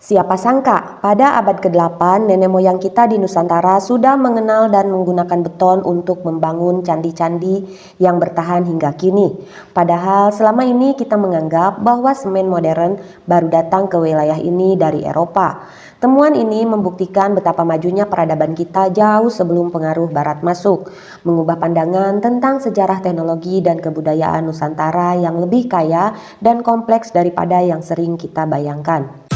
Siapa sangka, pada abad ke-8 nenek moyang kita di Nusantara sudah mengenal dan menggunakan beton untuk membangun candi-candi yang bertahan hingga kini. Padahal selama ini kita menganggap bahwa semen modern baru datang ke wilayah ini dari Eropa. Temuan ini membuktikan betapa majunya peradaban kita jauh sebelum pengaruh barat masuk, mengubah pandangan tentang sejarah teknologi dan kebudayaan Nusantara yang lebih kaya dan kompleks daripada yang sering kita bayangkan.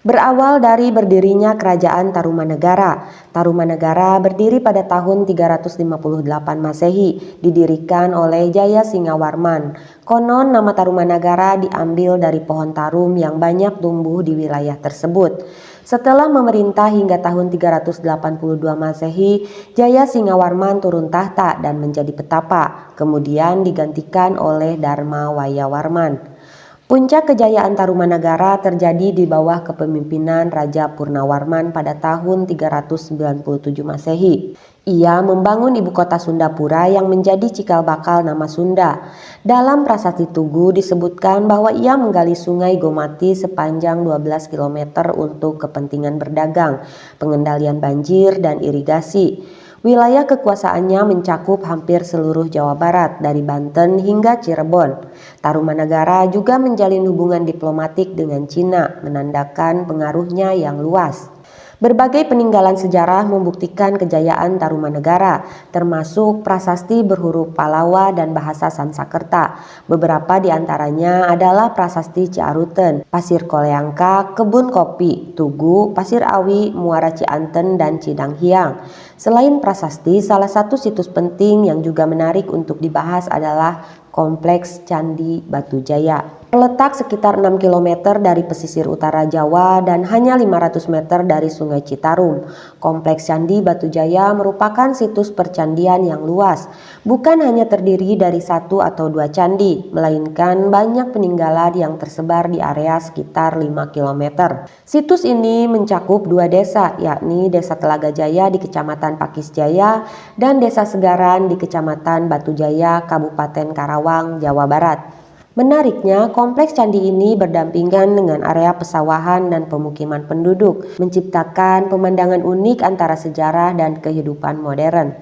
Berawal dari berdirinya Kerajaan Tarumanegara. Tarumanegara berdiri pada tahun 358 Masehi, didirikan oleh Jaya Singawarman. Konon nama Tarumanegara diambil dari pohon tarum yang banyak tumbuh di wilayah tersebut. Setelah memerintah hingga tahun 382 Masehi, Jaya Singawarman turun tahta dan menjadi petapa, kemudian digantikan oleh Dharma Wayawarman. Puncak kejayaan Tarumanegara terjadi di bawah kepemimpinan Raja Purnawarman pada tahun 397 Masehi. Ia membangun ibu kota Sundapura yang menjadi cikal bakal nama Sunda. Dalam prasasti Tugu disebutkan bahwa ia menggali sungai Gomati sepanjang 12 km untuk kepentingan berdagang, pengendalian banjir, dan irigasi. Wilayah kekuasaannya mencakup hampir seluruh Jawa Barat dari Banten hingga Cirebon. Tarumanegara juga menjalin hubungan diplomatik dengan Cina, menandakan pengaruhnya yang luas. Berbagai peninggalan sejarah membuktikan kejayaan Tarumanegara, termasuk prasasti berhuruf Palawa dan bahasa Sansakerta. Beberapa di antaranya adalah prasasti Ciaruten, Pasir Koleangka, Kebun Kopi, Tugu, Pasir Awi, Muara Cianten, dan Cidanghiang. Selain prasasti, salah satu situs penting yang juga menarik untuk dibahas adalah Kompleks Candi Batujaya. Terletak sekitar 6 km dari pesisir utara Jawa dan hanya 500 meter dari Sungai Citarum. Kompleks Candi Batujaya merupakan situs percandian yang luas. Bukan hanya terdiri dari satu atau dua candi, melainkan banyak peninggalan yang tersebar di area sekitar 5 km. Situs ini mencakup dua desa, yakni Desa Telaga Jaya di Kecamatan Pakisjaya dan Desa Segaran di Kecamatan Batujaya, Kabupaten Karawang, Jawa Barat. Menariknya, kompleks candi ini berdampingan dengan area pesawahan dan pemukiman penduduk, menciptakan pemandangan unik antara sejarah dan kehidupan modern.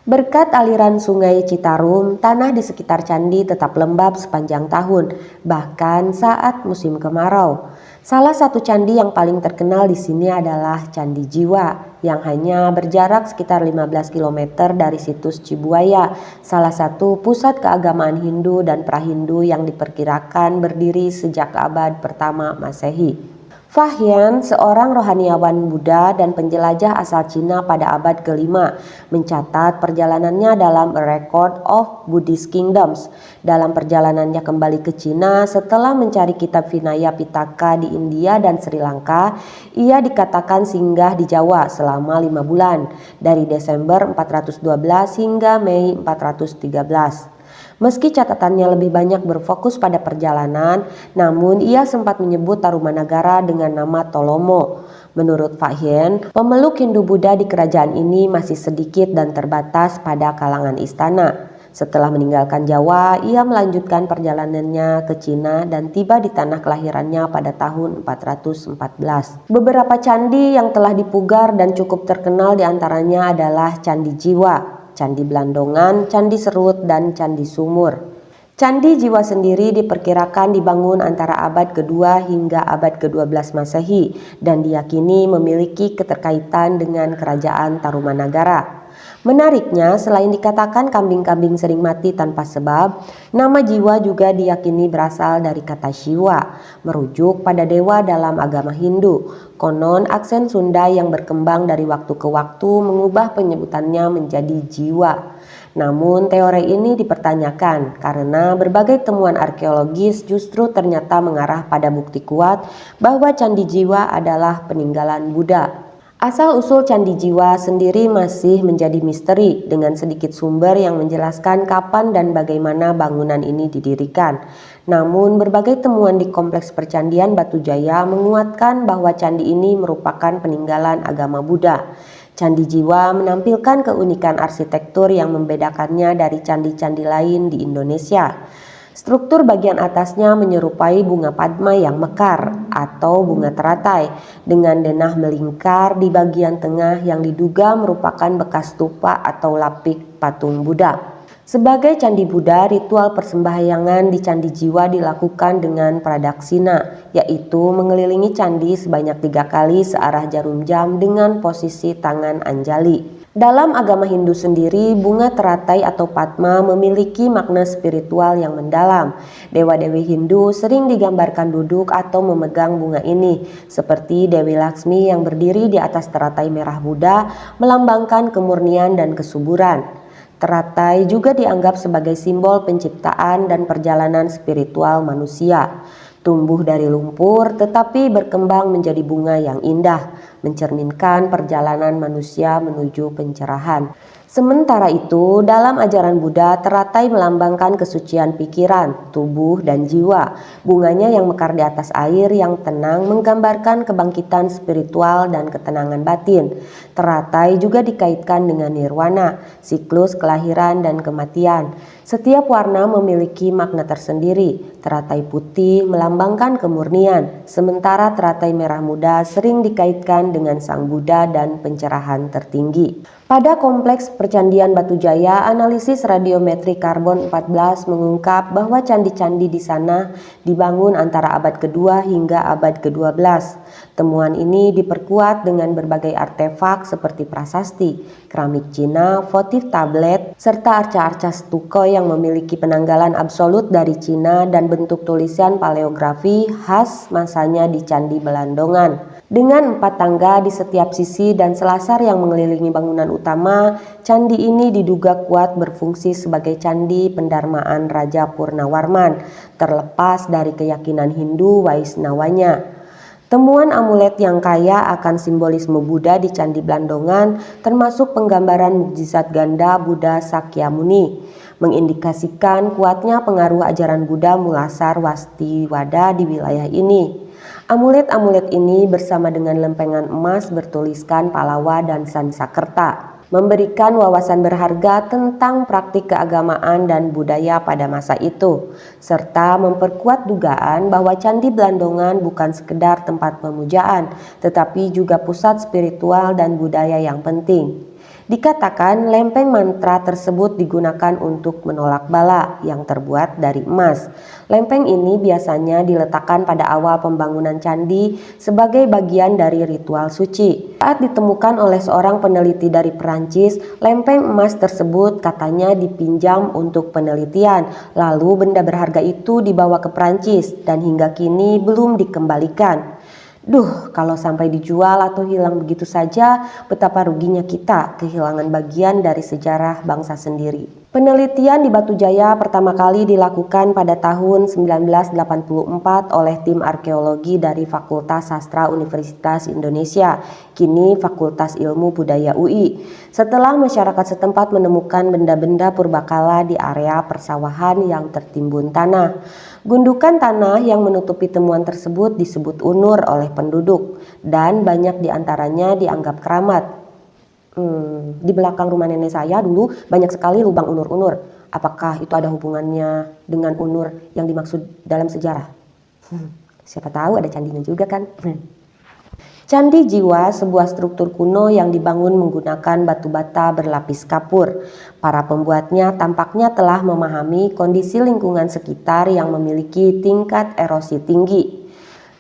Berkat aliran Sungai Citarum, tanah di sekitar candi tetap lembab sepanjang tahun, bahkan saat musim kemarau. Salah satu candi yang paling terkenal di sini adalah Candi Jiwa, yang hanya berjarak sekitar 15 km dari situs Cibuaya, salah satu pusat keagamaan Hindu dan Prahindu yang diperkirakan berdiri sejak abad pertama Masehi. Fahyan, seorang rohaniawan Buddha dan penjelajah asal Cina pada abad ke-5, mencatat perjalanannya dalam A Record of Buddhist Kingdoms. Dalam perjalanannya kembali ke Cina setelah mencari kitab Vinaya Pitaka di India dan Sri Lanka, ia dikatakan singgah di Jawa selama 5 bulan, dari Desember 412 hingga Mei 413. Meski catatannya lebih banyak berfokus pada perjalanan, namun ia sempat menyebut Tarumanegara dengan nama Tolomo. Menurut Fahyan, pemeluk Hindu-Buddha di kerajaan ini masih sedikit dan terbatas pada kalangan istana. Setelah meninggalkan Jawa, ia melanjutkan perjalanannya ke Cina dan tiba di tanah kelahirannya pada tahun 414. Beberapa candi yang telah dipugar dan cukup terkenal diantaranya adalah Candi Jiwa, Candi Blandongan, Candi Serut, dan Candi Sumur. Candi Jiwa sendiri diperkirakan dibangun antara abad ke-2 hingga abad ke-12 Masehi dan diyakini memiliki keterkaitan dengan kerajaan Tarumanegara. Menariknya, selain dikatakan kambing-kambing sering mati tanpa sebab, nama Jiwa juga diyakini berasal dari kata Shiva, merujuk pada dewa dalam agama Hindu. Konon aksen Sunda yang berkembang dari waktu ke waktu mengubah penyebutannya menjadi Jiwa. Namun teori ini dipertanyakan karena berbagai temuan arkeologis justru ternyata mengarah pada bukti kuat bahwa Candi Jiwa adalah peninggalan Buddha. Asal-usul Candi Jiwa sendiri masih menjadi misteri dengan sedikit sumber yang menjelaskan kapan dan bagaimana bangunan ini didirikan. Namun berbagai temuan di kompleks percandian Batujaya menguatkan bahwa candi ini merupakan peninggalan agama Buddha. Candi Jiwa menampilkan keunikan arsitektur yang membedakannya dari candi-candi lain di Indonesia. Struktur bagian atasnya menyerupai bunga padma yang mekar atau bunga teratai dengan denah melingkar di bagian tengah yang diduga merupakan bekas stupa atau lapik patung Buddha. Sebagai candi Buddha, ritual persembahyangan di Candi Jiwa dilakukan dengan pradaksina, yaitu mengelilingi candi sebanyak 3 kali searah jarum jam dengan posisi tangan anjali. Dalam agama Hindu sendiri, bunga teratai atau padma memiliki makna spiritual yang mendalam. Dewa-dewi Hindu sering digambarkan duduk atau memegang bunga ini, seperti Dewi Laksmi yang berdiri di atas teratai merah Buddha, melambangkan kemurnian dan kesuburan. Teratai juga dianggap sebagai simbol penciptaan dan perjalanan spiritual manusia. Tumbuh dari lumpur tetapi berkembang menjadi bunga yang indah, mencerminkan perjalanan manusia menuju pencerahan. Sementara itu, dalam ajaran Buddha, teratai melambangkan kesucian pikiran, tubuh, dan jiwa. Bunganya yang mekar di atas air yang tenang menggambarkan kebangkitan spiritual dan ketenangan batin. Teratai juga dikaitkan dengan nirwana, siklus kelahiran dan kematian. Setiap warna memiliki makna tersendiri. Teratai putih melambangkan kemurnian, sementara teratai merah muda sering dikaitkan dengan Sang Buddha dan pencerahan tertinggi. Pada kompleks Percandian Batujaya, analisis radiometri karbon 14 mengungkap bahwa candi-candi di sana dibangun antara abad kedua hingga abad ke-12. Temuan ini diperkuat dengan berbagai artefak seperti prasasti, keramik Cina, votif tablet, serta arca-arca stuko yang memiliki penanggalan absolut dari Cina dan bentuk tulisan paleografi khas masanya di Candi Belandongan. Dengan 4 tangga di setiap sisi dan selasar yang mengelilingi bangunan utama, candi ini diduga kuat berfungsi sebagai candi pendarmaan Raja Purnawarman, terlepas dari keyakinan Hindu Waisnawanya. Temuan amulet yang kaya akan simbolisme Buddha di Candi Blandongan, termasuk penggambaran mukjizat ganda Buddha Sakyamuni, mengindikasikan kuatnya pengaruh ajaran Buddha Mulasar Wastiwada di wilayah ini. Amulet-amulet ini bersama dengan lempengan emas bertuliskan Palawa dan Sansakerta, memberikan wawasan berharga tentang praktik keagamaan dan budaya pada masa itu, serta memperkuat dugaan bahwa Candi Blandongan bukan sekedar tempat pemujaan, tetapi juga pusat spiritual dan budaya yang penting. Dikatakan lempeng mantra tersebut digunakan untuk menolak bala yang terbuat dari emas. Lempeng ini biasanya diletakkan pada awal pembangunan candi sebagai bagian dari ritual suci. Saat ditemukan oleh seorang peneliti dari Perancis, lempeng emas tersebut katanya dipinjam untuk penelitian. Lalu benda berharga itu dibawa ke Perancis dan hingga kini belum dikembalikan. Duh, kalau sampai dijual atau hilang begitu saja, betapa ruginya kita kehilangan bagian dari sejarah bangsa sendiri. Penelitian di Batujaya pertama kali dilakukan pada tahun 1984 oleh tim arkeologi dari Fakultas Sastra Universitas Indonesia, kini Fakultas Ilmu Budaya UI. Setelah masyarakat setempat menemukan benda-benda purbakala di area persawahan yang tertimbun tanah. Gundukan tanah yang menutupi temuan tersebut disebut unur oleh penduduk dan banyak diantaranya dianggap keramat. Di belakang rumah nenek saya dulu banyak sekali lubang unur-unur. Apakah itu ada hubungannya dengan unur yang dimaksud dalam sejarah? Siapa tahu ada candinya juga kan? Candi Jiwa, sebuah struktur kuno yang dibangun menggunakan batu bata berlapis kapur. Para pembuatnya tampaknya telah memahami kondisi lingkungan sekitar yang memiliki tingkat erosi tinggi.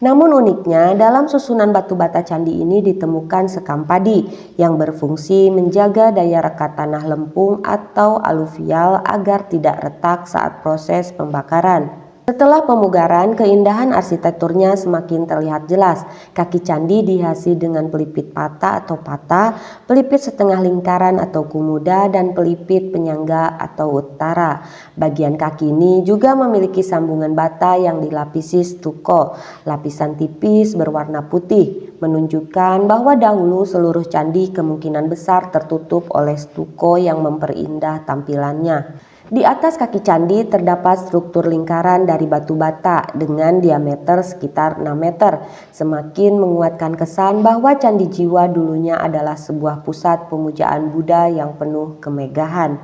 Namun uniknya, dalam susunan batu bata candi ini ditemukan sekam padi yang berfungsi menjaga daya rekat tanah lempung atau aluvial agar tidak retak saat proses pembakaran. Setelah pemugaran, keindahan arsitekturnya semakin terlihat jelas. Kaki candi dihiasi dengan pelipit pata atau pata, pelipit setengah lingkaran atau kumuda, dan pelipit penyangga atau utara. Bagian kaki ini juga memiliki sambungan bata yang dilapisi stuko, lapisan tipis berwarna putih, menunjukkan bahwa dahulu seluruh candi kemungkinan besar tertutup oleh stuko yang memperindah tampilannya. Di atas kaki candi terdapat struktur lingkaran dari batu bata dengan diameter sekitar 6 meter, semakin menguatkan kesan bahwa Candi Jiwa dulunya adalah sebuah pusat pemujaan Buddha yang penuh kemegahan.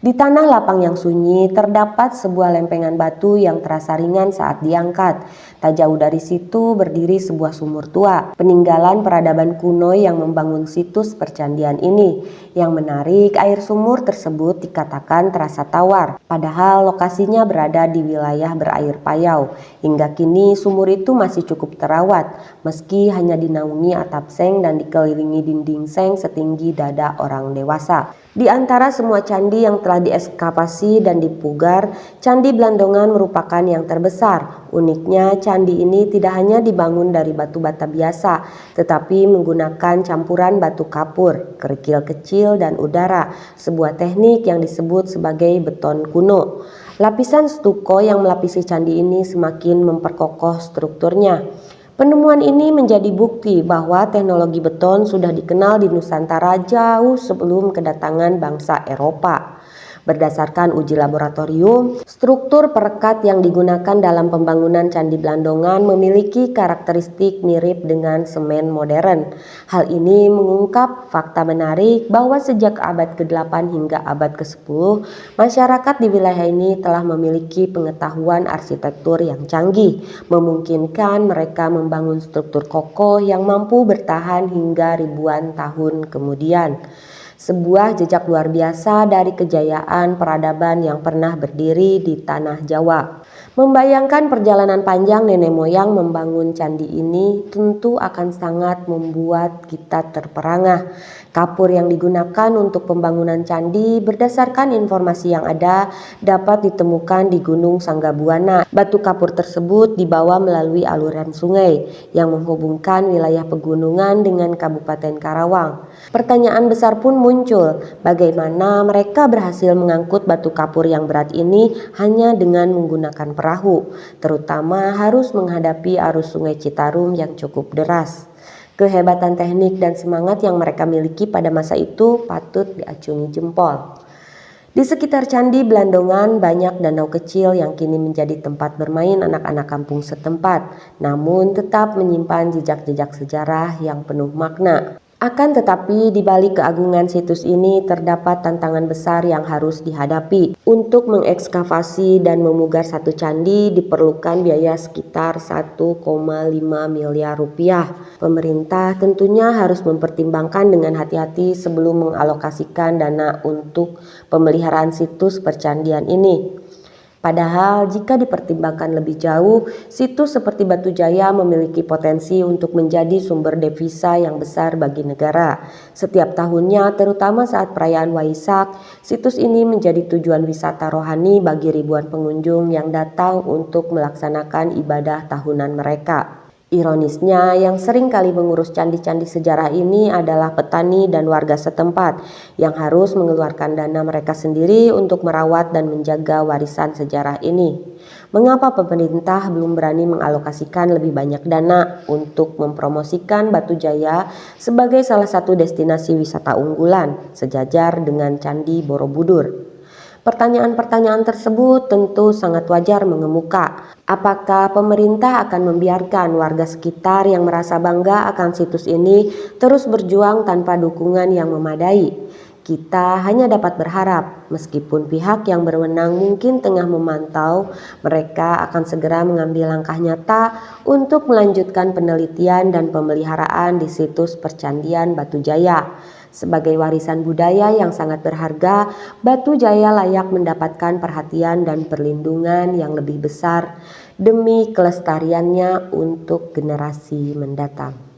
Di tanah lapang yang sunyi terdapat sebuah lempengan batu yang terasa ringan saat diangkat. Tak jauh dari situ berdiri sebuah sumur tua, peninggalan peradaban kuno yang membangun situs percandian ini. Yang menarik, air sumur tersebut dikatakan terasa tawar, padahal lokasinya berada di wilayah berair payau. Hingga kini sumur itu masih cukup terawat, meski hanya dinaungi atap seng dan dikelilingi dinding seng setinggi dada orang dewasa. Di antara semua candi yang telah diekskavasi dan dipugar, Candi Blandongan merupakan yang terbesar. Uniknya, candi ini tidak hanya dibangun dari batu bata biasa, tetapi menggunakan campuran batu kapur, kerikil kecil, dan udara, sebuah teknik yang disebut sebagai beton kuno. Lapisan stuko yang melapisi candi ini semakin memperkokoh strukturnya. Penemuan ini menjadi bukti bahwa teknologi beton sudah dikenal di Nusantara jauh sebelum kedatangan bangsa Eropa. Berdasarkan uji laboratorium, struktur perekat yang digunakan dalam pembangunan Candi Blandongan memiliki karakteristik mirip dengan semen modern. Hal ini mengungkap fakta menarik bahwa sejak abad ke-8 hingga abad ke-10, masyarakat di wilayah ini telah memiliki pengetahuan arsitektur yang canggih, memungkinkan mereka membangun struktur kokoh yang mampu bertahan hingga ribuan tahun kemudian. Sebuah jejak luar biasa dari kejayaan peradaban yang pernah berdiri di tanah Jawa. Membayangkan perjalanan panjang nenek moyang membangun candi ini tentu akan sangat membuat kita terperangah. Kapur yang digunakan untuk pembangunan candi berdasarkan informasi yang ada dapat ditemukan di Gunung Sanggabuana. Batu kapur tersebut dibawa melalui aliran sungai yang menghubungkan wilayah pegunungan dengan Kabupaten Karawang. Pertanyaan besar pun muncul, bagaimana mereka berhasil mengangkut batu kapur yang berat ini hanya dengan menggunakan perahu, terutama harus menghadapi arus sungai Citarum yang cukup deras. Kehebatan teknik dan semangat yang mereka miliki pada masa itu patut diacungi jempol. Di sekitar Candi Blandongan banyak danau kecil yang kini menjadi tempat bermain anak-anak kampung setempat, namun tetap menyimpan jejak-jejak sejarah yang penuh makna. Akan tetapi di balik keagungan situs ini terdapat tantangan besar yang harus dihadapi. Untuk mengekskavasi dan memugar satu candi diperlukan biaya sekitar 1,5 miliar rupiah. Pemerintah tentunya harus mempertimbangkan dengan hati-hati sebelum mengalokasikan dana untuk pemeliharaan situs percandian ini. Padahal jika dipertimbangkan lebih jauh, situs seperti Batu Jaya memiliki potensi untuk menjadi sumber devisa yang besar bagi negara. Setiap tahunnya, terutama saat perayaan Waisak, situs ini menjadi tujuan wisata rohani bagi ribuan pengunjung yang datang untuk melaksanakan ibadah tahunan mereka. Ironisnya, yang sering kali mengurus candi-candi sejarah ini adalah petani dan warga setempat yang harus mengeluarkan dana mereka sendiri untuk merawat dan menjaga warisan sejarah ini. Mengapa pemerintah belum berani mengalokasikan lebih banyak dana untuk mempromosikan Batu Jaya sebagai salah satu destinasi wisata unggulan sejajar dengan Candi Borobudur? Pertanyaan-pertanyaan tersebut tentu sangat wajar mengemuka. Apakah pemerintah akan membiarkan warga sekitar yang merasa bangga akan situs ini terus berjuang tanpa dukungan yang memadai? Kita hanya dapat berharap, meskipun pihak yang berwenang mungkin tengah memantau, mereka akan segera mengambil langkah nyata untuk melanjutkan penelitian dan pemeliharaan di situs percandian Batu Jaya. Sebagai warisan budaya yang sangat berharga, Batu Jaya layak mendapatkan perhatian dan perlindungan yang lebih besar demi kelestariannya untuk generasi mendatang.